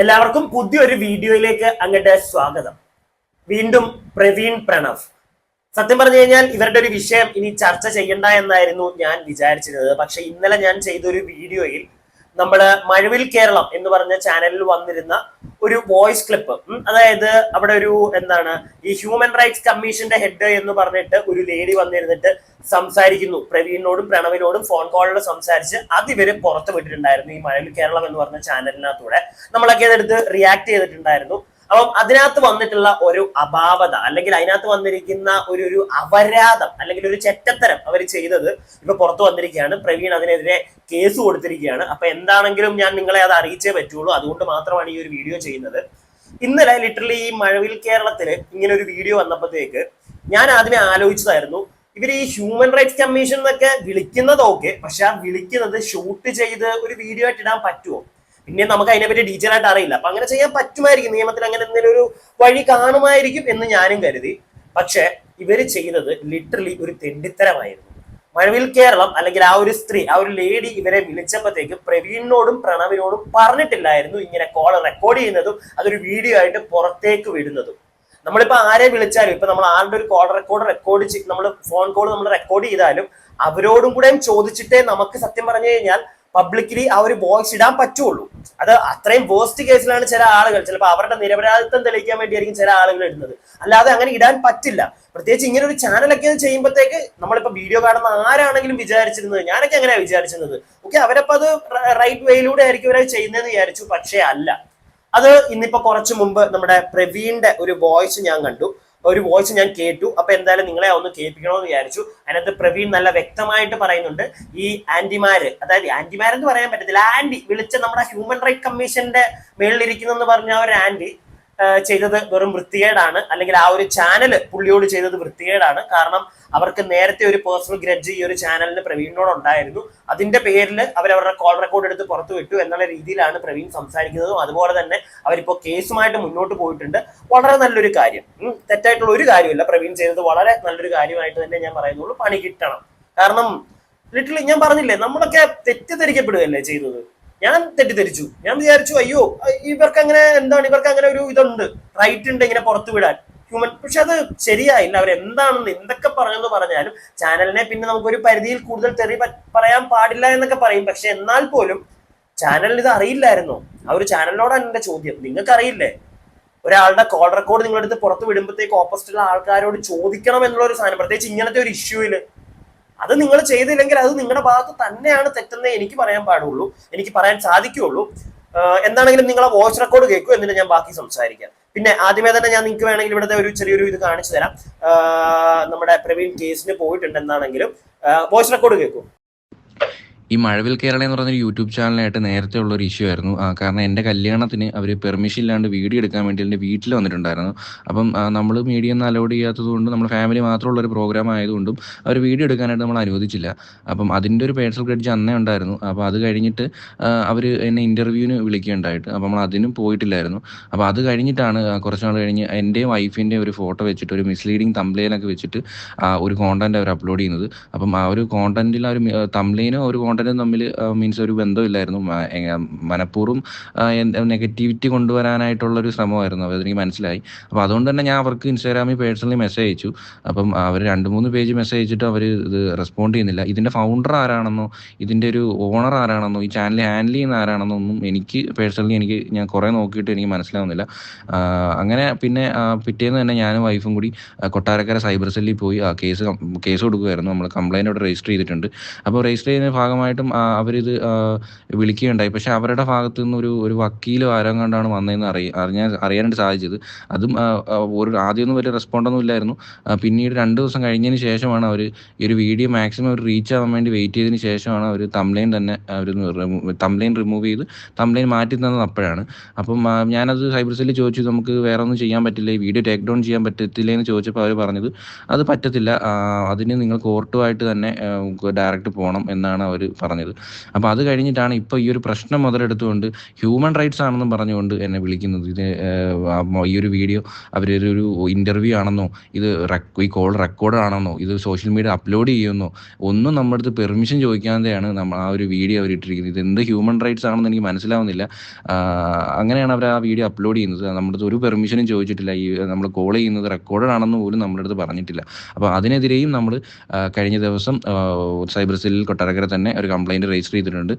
എല്ലാവർക്കും പുതിയൊരു വീഡിയോയിലേക്ക് അങ്ങോട്ട് സ്വാഗതം. വീണ്ടും പ്രവീൺ പ്രണവ്. സത്യം പറഞ്ഞു കഴിഞ്ഞാൽ ഇവരുടെ ഒരു വിഷയം ഇനി ചർച്ച ചെയ്യണ്ട എന്നായിരുന്നു ഞാൻ വിചാരിച്ചിരുന്നത്. പക്ഷെ ഇന്നലെ ഞാൻ ചെയ്തൊരു വീഡിയോയിൽ നമ്മുടെ മഴവിൽ കേരളം എന്ന് പറഞ്ഞ ചാനലിൽ വന്നിരുന്ന ഒരു വോയിസ് ക്ലിപ്പ്, അതായത് അവിടെ ഒരു ഈ ഹ്യൂമൻ റൈറ്റ്സ് കമ്മീഷന്റെ ഹെഡ് എന്ന് പറഞ്ഞിട്ട് ഒരു ലേഡി വന്നിരുന്നിട്ട് സംസാരിക്കുന്നു. പ്രവീണിനോടും പ്രണവിനോടും ഫോൺ കോളിൽ സംസാരിച്ച് അത് ഇവര് പുറത്ത് വിട്ടിട്ടുണ്ടായിരുന്നു ഈ മഴവിൽ കേരളം എന്ന് പറഞ്ഞ ചാനലിനകത്തൂടെ. നമ്മളൊക്കെ അതെടുത്ത് റിയാക്ട് ചെയ്തിട്ടുണ്ടായിരുന്നു. അപ്പം അതിനകത്ത് വന്നിട്ടുള്ള ഒരു അപാവത അല്ലെങ്കിൽ അതിനകത്ത് വന്നിരിക്കുന്ന ഒരു അപരാധം അല്ലെങ്കിൽ ഒരു ചെറ്റത്തരം അവർ ചെയ്തത് ഇപ്പൊ പുറത്തു വന്നിരിക്കുകയാണ്. പ്രവീൺ അതിനെതിരെ കേസ് കൊടുത്തിരിക്കുകയാണ്. അപ്പൊ എന്താണെങ്കിലും ഞാൻ നിങ്ങളെ അത് അറിയിച്ചേ പറ്റുള്ളൂ. അതുകൊണ്ട് മാത്രമാണ് ഈ ഒരു വീഡിയോ ചെയ്യുന്നത്. ഇന്നലെ ലിറ്ററലി ഈ മഴവിൽ കേരളത്തിൽ ഇങ്ങനെ ഒരു വീഡിയോ വന്നപ്പോഴത്തേക്ക് ഞാൻ ആദ്യമേ ആലോചിച്ചതായിരുന്നു, ഇവർ ഈ ഹ്യൂമൻ റൈറ്റ്സ് കമ്മീഷൻ എന്നൊക്കെ വിളിക്കുന്നത് ഓക്കെ, പക്ഷെ ആ വിളിക്കുന്നത് ഷൂട്ട് ചെയ്ത് ഒരു വീഡിയോ ആയിട്ട് ഇടാൻ പറ്റുമോ? പിന്നെ നമുക്ക് അതിനെപ്പറ്റി ഡീറ്റെയിൽ ആയിട്ട് അറിയില്ല. അപ്പൊ അങ്ങനെ ചെയ്യാൻ പറ്റുമായിരിക്കും, നിയമത്തിൽ അങ്ങനെ എന്തെങ്കിലും ഒരു വഴി കാണുമായിരിക്കും എന്ന് ഞാനും കരുതി. പക്ഷെ ഇവര് ചെയ്തത് ലിറ്ററലി ഒരു തെണ്ടിത്തരമായിരുന്നു. മഴവിൽ കേരളം അല്ലെങ്കിൽ ആ ഒരു സ്ത്രീ, ആ ഒരു ലേഡി ഇവരെ വിളിച്ചപ്പോഴത്തേക്ക് പ്രവീണിനോടും പ്രണവിനോടും പറഞ്ഞിട്ടില്ലായിരുന്നു ഇങ്ങനെ കോൾ റെക്കോർഡ് ചെയ്യുന്നതും അതൊരു വീഡിയോ ആയിട്ട് പുറത്തേക്ക് വിടുന്നതും. നമ്മളിപ്പോ ആരെ വിളിച്ചാലും, ഇപ്പൊ നമ്മൾ ആരുടെ ഒരു കോൾ റെക്കോർഡ് നമ്മൾ ഫോൺ കോൾ നമ്മൾ റെക്കോർഡ് ചെയ്താലും അവരോടും കൂടെ ചോദിച്ചിട്ടേ നമുക്ക് സത്യം പറഞ്ഞു കഴിഞ്ഞാൽ പബ്ലിക്കലി ആ ഒരു വോയിസ് ഇടാൻ പറ്റുള്ളൂ. അത് അത്രയും വേസ്റ്റ് കേസിലാണ് ചില ആളുകൾ ചിലപ്പോൾ അവരുടെ നിരപരാധിത്വം തെളിയിക്കാൻ വേണ്ടിയായിരിക്കും ചില ആളുകൾ ഇടുന്നത്. അല്ലാതെ അങ്ങനെ ഇടാൻ പറ്റില്ല. പ്രത്യേകിച്ച് ഇങ്ങനെ ഒരു ചാനലൊക്കെ ചെയ്യുമ്പോഴത്തേക്ക് നമ്മളിപ്പോ വീഡിയോ കാണുന്ന ആരാണെങ്കിലും വിചാരിച്ചിരുന്നത്, ഞാനൊക്കെ അങ്ങനെയാണ് വിചാരിച്ചിരുന്നത്, ഓക്കെ അവരപ്പോ അത് റൈറ്റ് വേയിലൂടെ ആയിരിക്കും അവരത് ചെയ്യുന്നതെന്ന് വിചാരിച്ചു. പക്ഷേ അല്ല. അത് ഇന്നിപ്പോ കുറച്ചു മുമ്പ് നമ്മുടെ പ്രവീണിന്റെ ഒരു വോയിസ് ഞാൻ കണ്ടു, ഒരു വോയിസ് ഞാൻ കേട്ടു. അപ്പൊ എന്തായാലും നിങ്ങളെ ഒന്ന് കേൾപ്പിക്കണമെന്ന് വിചാരിച്ചു. അതിനകത്ത് പ്രവീൺ നല്ല വ്യക്തമായിട്ട് പറയുന്നുണ്ട്, ഈ ആന്റിമാര്, അതായത് ആന്റിമാരെന്ന് പറയാൻ പറ്റത്തില്ല, ആന്റി വിളിച്ച നമ്മുടെ ഹ്യൂമൻ റൈറ്റ് കമ്മീഷന്റെ മേളിലിരിക്കുന്നെന്ന് പറഞ്ഞ ഒരു ആന്റി ചെയ്തത് വെറും വൃത്തികേടാണ്. അല്ലെങ്കിൽ ആ ഒരു ചാനല് പുള്ളിയോട് ചെയ്തത് വൃത്തികേടാണ്. കാരണം അവർക്ക് നേരത്തെ ഒരു പേഴ്സണൽ ഗ്രഡ്ജ് ഈ ഒരു ചാനലിന് പ്രവീണിനോട് ഉണ്ടായിരുന്നു. അതിന്റെ പേരിൽ അവരവരുടെ കോൾ റെക്കോർഡ് എടുത്ത് പുറത്തു വിട്ടു എന്നുള്ള രീതിയിലാണ് പ്രവീൺ സംസാരിക്കുന്നതും. അതുപോലെ തന്നെ അവരിപ്പോ കേസുമായിട്ട് മുന്നോട്ട് പോയിട്ടുണ്ട്. വളരെ നല്ലൊരു കാര്യം, തെറ്റായിട്ടുള്ള ഒരു കാര്യമില്ല. പ്രവീൺ ചെയ്തത് വളരെ നല്ലൊരു കാര്യമായിട്ട് തന്നെ ഞാൻ പറയുന്നുള്ളൂ. പണി കിട്ടണം. കാരണം ലിറ്ററലി ഞാൻ പറഞ്ഞില്ലേ, നമ്മളൊക്കെ തെറ്റിദ്ധരിക്കപ്പെടുകയല്ലേ ചെയ്തത്. ഞാൻ തെറ്റിദ്ധരിച്ചു. ഞാൻ വിചാരിച്ചു അയ്യോ ഇവർക്ക് അങ്ങനെ ഇവർക്ക് അങ്ങനെ ഒരു ഇതുണ്ട്, റൈറ്റ് ഉണ്ട് ഇങ്ങനെ പുറത്തു വിടാൻ ഹ്യൂമൻ. പക്ഷെ അത് ശരിയായില്ല. അവരെന്താണെന്ന് എന്തൊക്കെ പറഞ്ഞെന്ന് പറഞ്ഞാലും ചാനലിനെ പിന്നെ നമുക്കൊരു പരിധിയിൽ കൂടുതൽ തെറി പറയാൻ പാടില്ല എന്നൊക്കെ പറയും. പക്ഷെ എന്നാൽ പോലും ചാനലിന് ഇത് അറിയില്ലായിരുന്നോ? ആ ഒരു ചാനലിനോടാണ് എന്റെ ചോദ്യം. നിങ്ങൾക്ക് അറിയില്ലേ ഒരാളുടെ കോൾ റെക്കോർഡ് നിങ്ങളെടുത്ത് പുറത്ത് വിടുമ്പോഴത്തേക്ക് ഓപ്പോസിറ്റുള്ള ആൾക്കാരോട് ചോദിക്കണം എന്നുള്ള ഒരു സാധനം, പ്രത്യേകിച്ച് ഇങ്ങനത്തെ ഒരു ഇഷ്യൂവില് അത് നിങ്ങൾ ചെയ്തില്ലെങ്കിൽ അത് നിങ്ങളുടെ ഭാഗത്ത് തന്നെയാണ് തെറ്റെന്നേ എനിക്ക് പറയാൻ പാടുള്ളൂ, എനിക്ക് പറയാൻ സാധിക്കുകയുള്ളൂ. എന്താണെങ്കിലും നിങ്ങളെ വോയിസ് റെക്കോർഡ് കേൾക്കൂ, എന്നിട്ട് ഞാൻ ബാക്കി സംസാരിക്കാം. പിന്നെ ആദ്യമേ തന്നെ ഞാൻ നിങ്ങൾക്ക് വേണമെങ്കിൽ ഇവിടുത്തെ ഒരു ചെറിയൊരു ഇത് കാണിച്ചു തരാം. നമ്മുടെ പ്രവീൺ കേസിന് പോയിട്ടുണ്ട് എന്നാണെങ്കിലും വോയിസ് റെക്കോർഡ് കേൾക്കൂ. ഈ മഴവിൽ കേരള എന്ന് പറഞ്ഞൊരു യൂട്യൂബ് ചാനലായിട്ട് നേരത്തെ ഉള്ളൊരു ഇഷ്യൂ ആയിരുന്നു. കാരണം എൻ്റെ കല്യാണത്തിന് അവർ പെർമിഷൻ ഇല്ലാണ്ട് വീഡിയോ എടുക്കാൻ വേണ്ടി എൻ്റെ വീട്ടിൽ വന്നിട്ടുണ്ടായിരുന്നു. അപ്പം നമ്മൾ മീഡിയ ഒന്നും അലൗഡ് ചെയ്യാത്തത് കൊണ്ടും നമ്മൾ ഫാമിലി മാത്രമുള്ളൊരു പ്രോഗ്രാം ആയതുകൊണ്ടും അവർ വീഡിയോ എടുക്കാനായിട്ട് നമ്മൾ അനുവദിച്ചില്ല. അപ്പം അതിൻ്റെ ഒരു പേഴ്സണൽ ഗ്രഡ്ജ് അന്നേ ഉണ്ടായിരുന്നു. അപ്പോൾ അത് കഴിഞ്ഞിട്ട് അവർ എന്നെ ഇൻ്റർവ്യൂവിന് വിളിക്കുകയുണ്ടായിട്ട്, അപ്പം നമ്മൾ അതിനും പോയിട്ടില്ലായിരുന്നു. അപ്പോൾ അത് കഴിഞ്ഞിട്ടാണ് കുറച്ച് നാൾ കഴിഞ്ഞ് എൻ്റെയും വൈഫിൻ്റെയും ഒരു ഫോട്ടോ വെച്ചിട്ട് ഒരു മിസ്ലീഡിങ് തംബ്ലെയിനൊക്കെ വെച്ചിട്ട് ഒരു കോണ്ടന്റ് അവർ അപ്ലോഡ് ചെയ്യുന്നത്. അപ്പം ആ ഒരു കോണ്ടന്റിൽ ആ ഒരു തംബ്ലെയിനും ഒരു കോണ്ടന്റും തമ്മിൽ മീൻസ് ഒരു ബന്ധമില്ലായിരുന്നു. മനഃപൂർവ്വം നെഗറ്റിവിറ്റി കൊണ്ടുവരാനായിട്ടുള്ളൊരു ശ്രമമായിരുന്നു അതെനിക്ക് മനസ്സിലായി. അപ്പോൾ അതുകൊണ്ട് തന്നെ ഞാൻ അവർക്ക് ഇൻസ്റ്റാഗ്രാമിൽ പേഴ്സണലി മെസ്സേജ് അയച്ചു. അപ്പം അവർ 2-3 പേജ് മെസ്സേജ് അയച്ചിട്ട് അവർ ഇത് റെസ്പോണ്ട് ചെയ്യുന്നില്ല. ഇതിൻ്റെ ഫൗണ്ടർ ആരാണെന്നോ ഇതിൻ്റെ ഒരു ഓണർ ആരാണെന്നോ ഈ ചാനൽ ഹാൻഡിൽ ചെയ്യുന്ന ആരാണെന്നോ ഒന്നും എനിക്ക് പേഴ്സണലി ഞാൻ കുറേ നോക്കിയിട്ട് എനിക്ക് മനസ്സിലാവുന്നില്ല. അങ്ങനെ പിന്നെ പിറ്റേന്ന് തന്നെ ഞാനും വൈഫും കൂടി കൊട്ടാരക്കര സൈബർ സെല്ലിൽ പോയി കേസ് കൊടുക്കുമായിരുന്നു. നമ്മൾ കംപ്ലൈൻറ്റ് അവിടെ രജിസ്റ്റർ ചെയ്തിട്ടുണ്ട്. അപ്പോൾ രജിസ്റ്റർ ചെയ്യുന്ന ഭാഗമായിട്ടും അവരിത് വിളിക്കുകയുണ്ടായി. പക്ഷെ അവരുടെ ഭാഗത്തു നിന്ന് ഒരു വക്കീലോ ആരോ കണ്ടാണ് വന്നതെന്ന് അറിയാനായിട്ട് സാധിച്ചത്. അതും ആദ്യമൊന്നും വലിയ റെസ്പോണ്ടൊന്നും ഇല്ലായിരുന്നു. പിന്നീട് 2 ദിവസം കഴിഞ്ഞതിന് ശേഷമാണ് അവർ ഈ ഒരു വീഡിയോ മാക്സിമം ഒരു റീച്ച് ആവാൻ വേണ്ടി വെയിറ്റ് ചെയ്തതിന് ശേഷമാണ് അവർ തംബ്ലെയിൻ തന്നെ തംബ്ലെയിൻ റിമൂവ് ചെയ്ത് തംബ്ലെയിൻ മാറ്റി തന്നത് അപ്പോഴാണ്. അപ്പം ഞാനത് സൈബർ സെല്ലിൽ ചോദിച്ചു, നമുക്ക് വേറെ ഒന്നും ചെയ്യാൻ പറ്റില്ല, ഈ വീഡിയോ ടേക്ക് ഡൗൺ ചെയ്യാൻ പറ്റത്തില്ല എന്ന് ചോദിച്ചപ്പോൾ അവർ പറഞ്ഞത് അത് പറ്റത്തില്ല, അതിന് നിങ്ങൾ കോർട്ടുമായിട്ട് തന്നെ ഡയറക്റ്റ് പോകണം എന്നാണ് അവർ പറഞ്ഞത്. അപ്പോൾ അത് കഴിഞ്ഞിട്ടാണ് ഇപ്പോൾ ഈ ഒരു പ്രശ്നം മുതലെടുത്തുകൊണ്ട് ഹ്യൂമൻ റൈറ്റ്സ് ആണെന്നും പറഞ്ഞുകൊണ്ട് എന്നെ വിളിക്കുന്നത്. ഇത് ഈ ഒരു വീഡിയോ അവരൊരു ഇൻ്റർവ്യൂ ആണെന്നോ, ഇത് ഈ കോൾ റെക്കോർഡ് ആണെന്നോ, ഇത് സോഷ്യൽ മീഡിയ അപ്ലോഡ് ചെയ്യുമെന്നോ ഒന്നും നമ്മുടെ അടുത്ത് പെർമിഷൻ ചോദിക്കാതെയാണ് നമ്മൾ ആ ഒരു വീഡിയോ അവർ ഇട്ടിരിക്കുന്നത്. ഇത് എന്ത് ഹ്യൂമൻ റൈറ്റ്സ് ആണെന്ന് എനിക്ക് മനസ്സിലാവുന്നില്ല. അങ്ങനെയാണ് അവർ ആ വീഡിയോ അപ്ലോഡ് ചെയ്യുന്നത്. നമ്മുടെ അടുത്ത് ഒരു പെർമിഷനും ചോദിച്ചിട്ടില്ല. ഈ നമ്മൾ കോൾ ചെയ്യുന്നത് റെക്കോർഡ് ആണെന്ന് പോലും നമ്മുടെ അടുത്ത് പറഞ്ഞിട്ടില്ല. അപ്പോൾ അതിനെതിരെയും നമ്മൾ കഴിഞ്ഞ ദിവസം സൈബർ സെല്ലിൽ കൊട്ടാരക്കര തന്നെ ഒരു കംപ്ലയിൻറ്റ് രജിസ്റ്റർ ചെയ്തിട്ടുണ്ട്.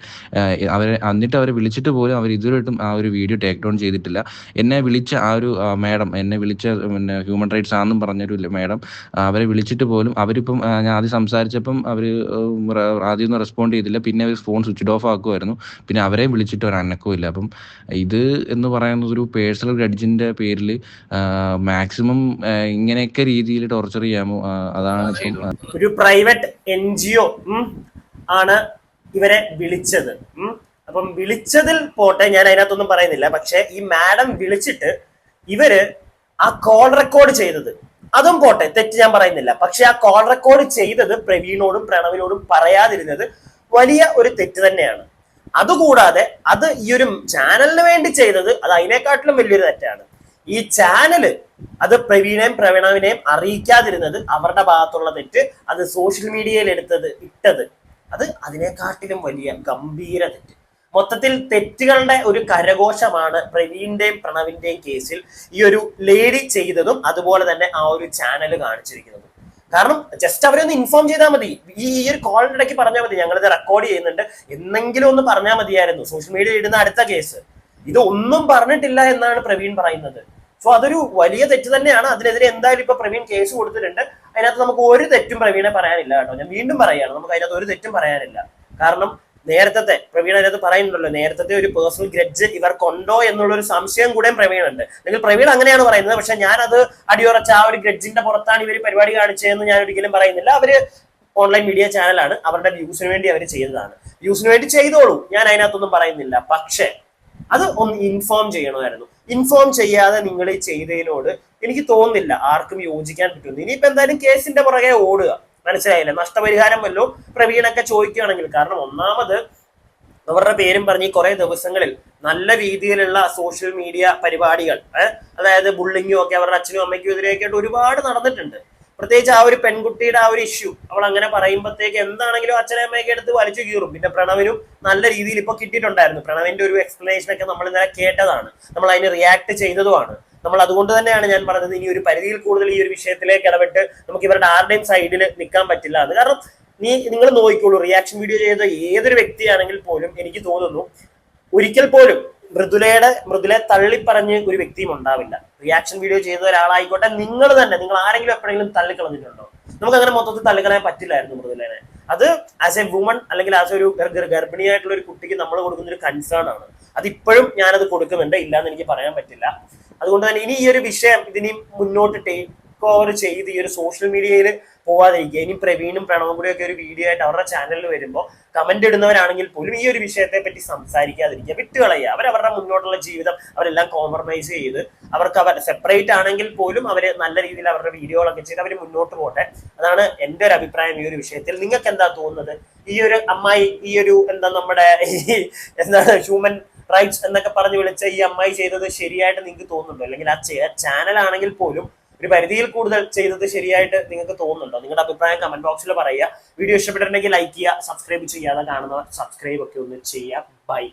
അവരെ വിളിച്ചിട്ട് പോലും അവർ ഇതുവരെയായിട്ടും ആ ഒരു വീഡിയോ ടേക്ക് ഡൗൺ ചെയ്തിട്ടില്ല. എന്നെ വിളിച്ച ആ ഒരു മാഡം, എന്നെ വിളിച്ച പിന്നെ ഹ്യൂമൻ റൈറ്റ്സ് ആണെന്നും പറഞ്ഞൊരു മാഡം, അവരെ വിളിച്ചിട്ട് പോലും അവരിപ്പം ഞാൻ ആദ്യം സംസാരിച്ചപ്പം അവർ ആദ്യമൊന്നും റെസ്പോണ്ട് ചെയ്തില്ല. പിന്നെ അവർ ഫോൺ സ്വിച്ച് ഓഫ് ആക്കുമായിരുന്നു. പിന്നെ അവരെ വിളിച്ചിട്ട് ഒരു അനക്കവും ഇല്ല. അപ്പം ഇത് എന്ന് പറയുന്നത് ഒരു പേഴ്സണൽ ഗ്രഡ്ജിൻ്റെ പേരിൽ മാക്സിമം ഇങ്ങനെയൊക്കെ രീതിയിൽ ടോർച്ചർ ചെയ്യാമോ, അതാണ് ഇപ്പം. ഒരു പ്രൈവറ്റ് NGO ആണ് ഇവരെ വിളിച്ചത്. അപ്പം വിളിച്ചതിൽ പോട്ടെ, ഞാൻ അതിനകത്തൊന്നും പറയുന്നില്ല. പക്ഷെ ഈ മാഡം വിളിച്ചിട്ട് ഇവര് ആ കോൾ റെക്കോർഡ് ചെയ്തത്, അതും പോട്ടെ, തെറ്റ് ഞാൻ പറയുന്നില്ല. പക്ഷെ ആ കോൾ റെക്കോർഡ് ചെയ്തത് പ്രവീണോടും പ്രണവിനോടും പറയാതിരുന്നത് വലിയ ഒരു തെറ്റ് തന്നെയാണ്. അതുകൂടാതെ അത് ഈ ഒരു ചാനലിന് വേണ്ടി ചെയ്തത് അത് അതിനെക്കാട്ടിലും വലിയൊരു തെറ്റാണ്. ഈ ചാനല് അത് പ്രവീണയും പ്രവീണവിനെയും അറിയിക്കാതിരുന്നത് അവരുടെ ഭാഗത്തുള്ള തെറ്റ്. അത് സോഷ്യൽ മീഡിയയിൽ ഇട്ടത് അത് അതിനെക്കാട്ടിലും വലിയ ഗംഭീര തെറ്റ്. മൊത്തത്തിൽ തെറ്റുകളുടെ ഒരു കരഘോഷമാണ് പ്രവീണിന്റെയും പ്രണവിന്റെയും കേസിൽ ഈ ഒരു ലേഡി ചെയ്തതും അതുപോലെ തന്നെ ആ ഒരു ചാനൽ കാണിച്ചിരിക്കുന്നതും. കാരണം ജസ്റ്റ് അവരൊന്ന് ഇൻഫോം ചെയ്താൽ മതി. ഈ ഒരു കോളിന്റെ ഇടയ്ക്ക് പറഞ്ഞാൽ മതി, ഞങ്ങളിത് റെക്കോർഡ് ചെയ്യുന്നുണ്ട് എന്നെങ്കിലും ഒന്ന് പറഞ്ഞാൽ മതിയായിരുന്നു. സോഷ്യൽ മീഡിയ ഇടുന്ന അടുത്ത കേസ് ഇത് ഒന്നും പറഞ്ഞിട്ടില്ല എന്നാണ് പ്രവീൺ പറയുന്നത്. സോ അതൊരു വലിയ തെറ്റ് തന്നെയാണ്. അതിനെതിരെ എന്തായാലും ഇപ്പൊ പ്രവീൺ കേസ് കൊടുത്തിട്ടുണ്ട്. അതിനകത്ത് നമുക്ക് ഒരു തെറ്റും പ്രവീണെ പറയാനില്ല കേട്ടോ. ഞാൻ വീണ്ടും പറയുകയാണ്, നമുക്ക് അതിനകത്ത് ഒരു തെറ്റും പറയാനില്ല. കാരണം നേരത്തെ പ്രവീൺ അതിനകത്ത് പറയുന്നുണ്ടല്ലോ, നേരത്തെ ഒരു പേഴ്സണൽ ഗ്രഡ്ജ് ഇവർക്കുണ്ടോ എന്നുള്ളൊരു സംശയം കൂടെ പ്രവീണുണ്ട്. അല്ലെങ്കിൽ പ്രവീൺ അങ്ങനെയാണ് പറയുന്നത്. പക്ഷെ ഞാനത് അടിയുറച്ച ആ ഒരു ഗ്രഡ്ജിന്റെ പുറത്താണ് ഇവർ പരിപാടി കാണിച്ചതെന്ന് ഞാൻ ഒരിക്കലും പറയുന്നില്ല. അവര് ഓൺലൈൻ മീഡിയ ചാനലാണ്, അവരുടെ വ്യൂസിന് വേണ്ടി അവർ ചെയ്തതാണ്. വ്യൂസിന് വേണ്ടി ചെയ്തോളൂ, ഞാൻ അതിനകത്തൊന്നും പറയുന്നില്ല. പക്ഷെ അത് ഒന്ന് ഇൻഫോം ചെയ്യണമായിരുന്നു. ഇൻഫോം ചെയ്യാതെ നിങ്ങൾ ഈ ചെയ്തതിനോട് എനിക്ക് തോന്നുന്നില്ല ആർക്കും യോജിക്കാൻ പറ്റുന്നു. ഇനിയിപ്പോ എന്തായാലും കേസിന്റെ പുറകെ ഓടുക, മനസ്സിലായില്ല. നഷ്ടപരിഹാരം വല്ലോ പ്രവീണൊക്കെ ചോദിക്കുകയാണെങ്കിൽ, കാരണം ഒന്നാമത് അവരുടെ പേരും പറഞ്ഞ് കുറെ ദിവസങ്ങളിൽ നല്ല രീതിയിലുള്ള സോഷ്യൽ മീഡിയ പരിപാടികൾ, അതായത് ബുള്ളിങ്ങും ഒക്കെ അവരുടെ അച്ഛനും അമ്മയ്ക്കും എതിരെയൊക്കെ ആയിട്ട് ഒരുപാട് നടന്നിട്ടുണ്ട്. പ്രത്യേകിച്ച് ആ ഒരു പെൺകുട്ടിയുടെ ആ ഒരു ഇഷ്യൂ അവൾ അങ്ങനെ പറയുമ്പോഴത്തേക്ക് എന്താണെങ്കിലും അച്ഛനെ അമ്മയൊക്കെ എടുത്ത് വലിച്ചു കീറും. പിന്നെ പ്രണവിനും നല്ല രീതിയിൽ ഇപ്പൊ കിട്ടിയിട്ടുണ്ടായിരുന്നു. പ്രണവിന്റെ ഒരു എക്സ്പ്ലനേഷൻ ഒക്കെ നമ്മൾ ഇന്നലെ കേട്ടതാണ്, നമ്മൾ അതിന് റിയാക്ട് ചെയ്തതുമാണ്. നമ്മൾ അതുകൊണ്ട് തന്നെയാണ് ഞാൻ പറഞ്ഞത് ഇനി ഒരു പരിധിയിൽ കൂടുതൽ ഈ ഒരു വിഷയത്തിലേക്ക് ഇടപെട്ട് നമുക്ക് ഇവരുടെ ആരുടെയും സൈഡിൽ നിൽക്കാൻ പറ്റില്ല എന്ന്. കാരണം നിങ്ങൾ നോക്കിക്കോളൂ, റിയാക്ഷൻ വീഡിയോ ചെയ്ത ഏതൊരു വ്യക്തിയാണെങ്കിൽ പോലും എനിക്ക് തോന്നുന്നു ഒരിക്കൽ പോലും മൃദുലയെ തള്ളിപ്പറഞ്ഞ് ഒരു വ്യക്തിയും ഉണ്ടാവില്ല. റിയാക്ഷൻ വീഡിയോ ചെയ്ത ഒരാളായിക്കോട്ടെ, നിങ്ങൾ ആരെങ്കിലും എപ്പോഴെങ്കിലും തള്ളിക്കളഞ്ഞിട്ടുണ്ടോ? നമുക്ക് അങ്ങനെ മൊത്തത്തിൽ തള്ളിക്കളയാൻ പറ്റില്ലായിരുന്നു മൃദുലേനെ. അത് ആസ് എ വുമൺ അല്ലെങ്കിൽ ആസ് ഒരു ഗർഭിണിയായിട്ടുള്ള ഒരു കുട്ടിക്ക് നമ്മൾ കൊടുക്കുന്ന ഒരു കൺസേൺ ആണ്. അതിപ്പോഴും ഞാനത് കൊടുക്കുന്നുണ്ട്, ഇല്ലാന്ന് എനിക്ക് പറയാൻ പറ്റില്ല. അതുകൊണ്ട് തന്നെ ഇനി ഈ ഒരു വിഷയം ഇതിനി മുന്നോട്ട് ടേക്ക് ഓവർ ചെയ്ത് ഈ ഒരു സോഷ്യൽ മീഡിയയിൽ പോവാതിരിക്കുക. ഇനി പ്രവീണും പ്രണവും കൂടി ഒക്കെ ഒരു വീഡിയോ ആയിട്ട് അവരുടെ ചാനലിൽ വരുമ്പോൾ കമന്റ് ഇടുന്നവരാണെങ്കിൽ പോലും ഈ ഒരു വിഷയത്തെ പറ്റി സംസാരിക്കാതിരിക്കുക, വിട്ടുകളയുക. അവരവരുടെ മുന്നോട്ടുള്ള ജീവിതം അവരെല്ലാം കോംപ്രമൈസ് ചെയ്ത് അവർ സെപ്പറേറ്റ് ആണെങ്കിൽ പോലും അവര് നല്ല രീതിയിൽ അവരുടെ വീഡിയോകളൊക്കെ ചെയ്ത് അവർ മുന്നോട്ട് പോട്ടെ. അതാണ് എൻ്റെ ഒരു അഭിപ്രായം ഈ ഒരു വിഷയത്തിൽ. നിങ്ങൾക്ക് എന്താ തോന്നുന്നത്? ഈ ഒരു അമ്മായി, ഈ ഒരു നമ്മുടെ ഹ്യൂമൻ റൈറ്റ്സ് എന്നൊക്കെ പറഞ്ഞ് വിളിച്ച ഈ അമ്മായി ചെയ്തത് ശരിയായിട്ട് നിങ്ങൾക്ക് തോന്നുന്നുണ്ടോ? അല്ലെങ്കിൽ ആ ചാനലാണെങ്കിൽ പോലും ഒരു പരിധിയിൽ കൂടുതൽ ചെയ്തത് ശരിയായിട്ട് നിങ്ങൾക്ക് തോന്നുന്നുണ്ടോ? നിങ്ങളുടെ അഭിപ്രായം കമന്റ് ബോക്സിൽ പറയുക. വീഡിയോ ഇഷ്ടപ്പെട്ടിട്ടുണ്ടെങ്കിൽ ലൈക്ക് ചെയ്യുക, സബ്സ്ക്രൈബ് ചെയ്യാതെ കാണുന്നവർ സബ്സ്ക്രൈബ് ഒക്കെ ഒന്ന് ചെയ്യുക. ബൈ.